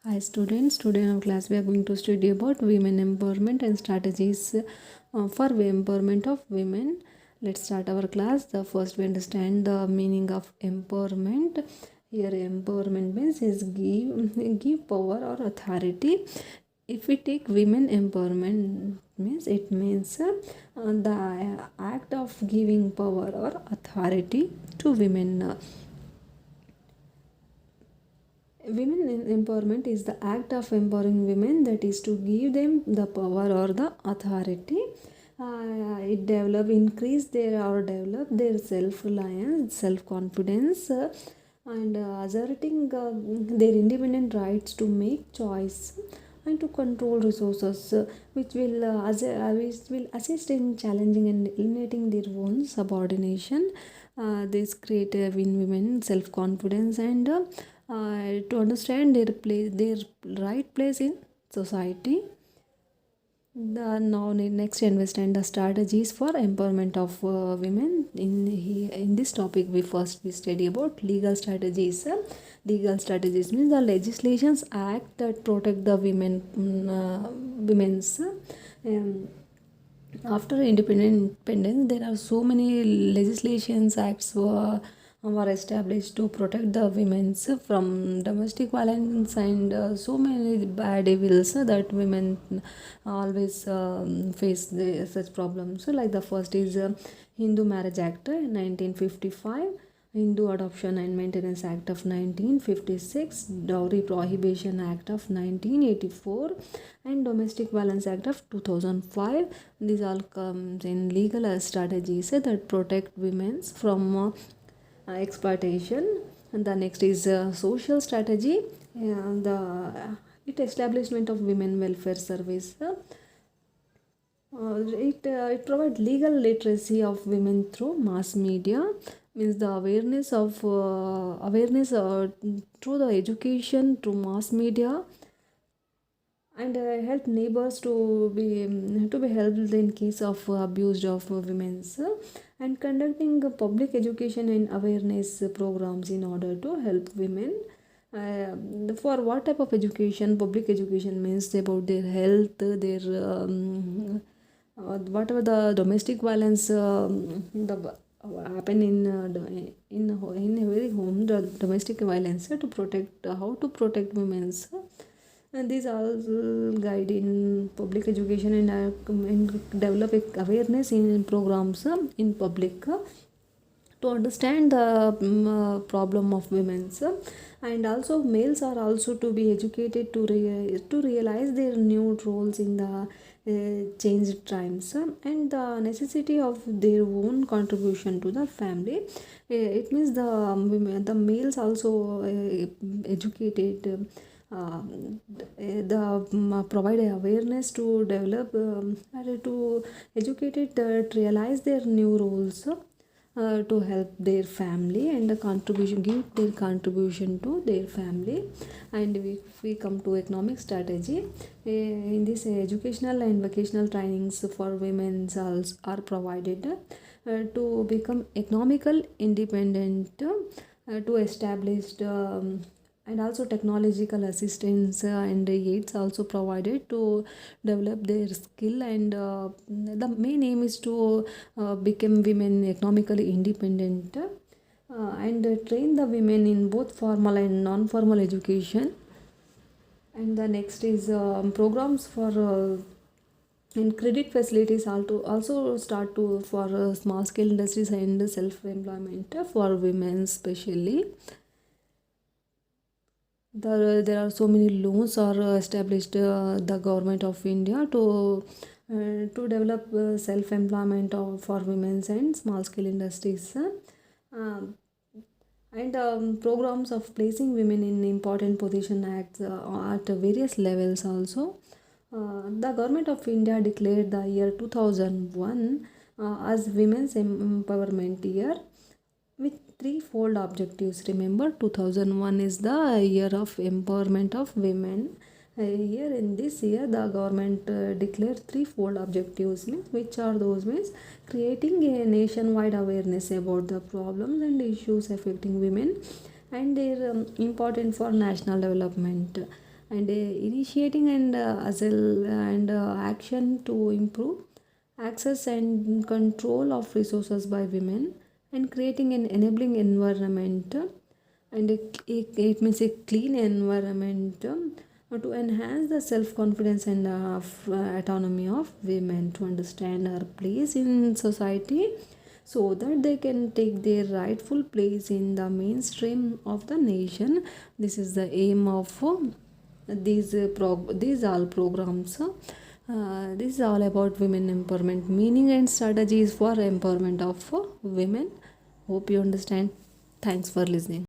Hi students, today in our class we are going to study about women empowerment and strategies for empowerment of women. Let's start our class. The first we understand the meaning of empowerment. Here empowerment means is give power or authority. If we take women empowerment means it means the act of giving power or authority to women. Women empowerment is the act of empowering women, that is to give them the power or the authority. It increase their or develop their self-reliance, self-confidence, and asserting their independent rights to make choice and to control resources, which will assist in challenging and eliminating their own subordination. This create a win women self-confidence and to understand their place, their right place in society. Now next understand the strategies for empowerment of women. In this topic we study about legal strategies. Legal strategies means the legislations act that protect the women's after independence. There are so many legislations acts were established to protect the women from domestic violence and so many bad evils that women always face such problems. So like the first is Hindu Marriage Act 1955, Hindu Adoption and Maintenance Act of 1956, Dowry Prohibition Act of 1984, and Domestic Violence Act of 2005. These all comes in legal strategies that protect women from exploitation. And the next is social strategy. The it establishment of women welfare service. It provides legal literacy of women through mass media, means the awareness through the education through mass media, and help neighbors to be helped in case of abuse of women's, and conducting public education and awareness programs in order to help women. For what type of education? Public education means about their health, their whatever the domestic violence happen in every home, the domestic violence, to protect how to protect women's. And these all guide in public education and develop awareness in programs in public to understand the problem of women's. And also males are also to be educated to realize their new roles in the changed times, and the necessity of their own contribution to the family. It means the males also educated, provide awareness to develop to educated to realize their new roles, to help their family and the contribution, give their contribution to their family. And we come to economic strategy. In this educational and vocational trainings for women are provided to become economical independent, to establish and also technological assistance and aids also provided to develop their skill. And the main aim is to become women economically independent, and train the women in both formal and non-formal education. And the next is programs for and credit facilities also start to for small scale industries and self-employment for women especially. There are so many loans are established the government of India to develop self-employment for women and small scale industries, um, and programs of placing women in important position at various levels also. The government of India declared the year 2001 as Women's Empowerment Year with threefold objectives. Remember, 2001 is the year of empowerment of women. Here in this year the government declared threefold objectives, means which are those? Means creating a nationwide awareness about the problems and issues affecting women and their important for national development. and initiating and asel and action to improve access and control of resources by women, and creating an enabling environment and it means a clean environment to enhance the self-confidence and autonomy of women, to understand her place in society so that they can take their rightful place in the mainstream of the nation. This is the aim of these all programs. This is all about women empowerment, meaning and strategies for empowerment of women. Hope you understand. Thanks for listening.